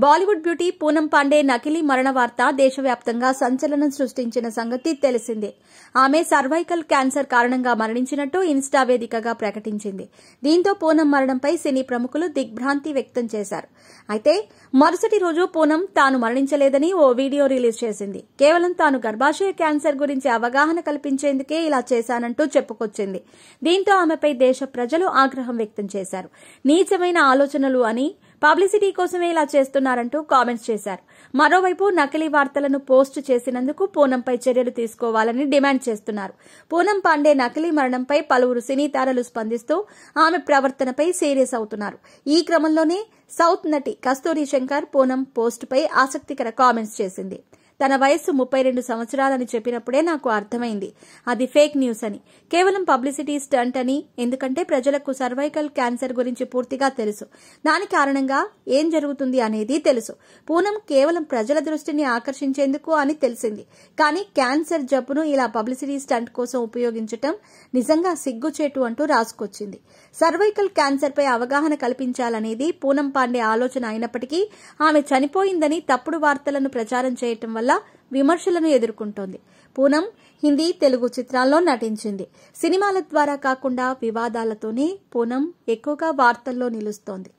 Bollywood beauty Poonam Pandey నకిలీ మరణ వార్త దేశవ్యాప్తంగా సంచలనం సృష్టించిన సంగతి తెలిసిందే. ఆమె సర్వైకల్ క్యాన్సర్ కారణంగా మరణించినట్టు ఇన్స్టా వేదికగా ప్రకటించింది. దీంతో పూనం మరణంపై సినీ ప్రముఖులు దిగ్భ్రాంతి వ్యక్తం చేశారు. అయితే మరుసటి రోజు పూనం తాను మరణించలేదని ఓ వీడియో రిలీజ్ చేసింది. కేవలం తాను గర్భాశయ క్యాన్సర్ గురించి అవగాహన కల్పించేందుకే ఇలా చేశానంటూ చెప్పుకొచ్చింది. దీంతో ఆమెపై దేశ ప్రజలు ఆగ్రహం వ్యక్తం చేశారు. నీచమైన ఆలోచనలు అని, పబ్లిసిటీ కోసమే ఇలా చేస్తున్నారంటూ కామెంట్స్ చేశారు. మరోవైపు నకిలీ వార్తలను పోస్టు చేసినందుకు పూనంపై చర్యలు తీసుకోవాలని డిమాండ్ చేస్తున్నారు. పూనం పాండే నకిలీ మరణంపై పలువురు సినీ తారలు స్పందిస్తూ ఆమె ప్రవర్తనపై సీరియస్ అవుతున్నారు. ఈ క్రమంలోనే సౌత్ నటి కస్తూరి శంకర్ పూనం పోస్టుపై ఆసక్తికర కామెంట్స్ చేసింది. తన వయస్సు 32 సంవత్సరాలని చెప్పినప్పుడే నాకు అర్థమైంది అది ఫేక్ న్యూస్ అని, కేవలం పబ్లిసిటీ స్టంట్ అని. ఎందుకంటే ప్రజలకు సర్వైకల్ క్యాన్సర్ గురించి పూర్తిగా తెలుసు. దాని కారణంగా ఏం జరుగుతుంది అనేది తెలుసు. పూనం కేవలం ప్రజల దృష్టిని ఆకర్షించేందుకు అని తెలిసింది. కానీ క్యాన్సర్ జబ్బును ఇలా పబ్లిసిటీ స్టంట్ కోసం ఉపయోగించటం నిజంగా సిగ్గుచేటు అంటూ రాసుకొచ్చింది. సర్వైకల్ క్యాన్సర్ పై అవగాహన కల్పించాలనేది పూనం పాండే ఆలోచన అయినప్పటికీ ఆమె చనిపోయిందని తప్పుడు వార్తలను ప్రచారం చేయటం వల్ల విమర్శలను ఎదుర్కొంటోంది. పూనం హిందీ, తెలుగు చిత్రాల్లో నటించింది. సినిమాల ద్వారా కాకుండా వివాదాలతోనే పూనం ఎక్కువగా వార్తల్లో నిలుస్తోంది.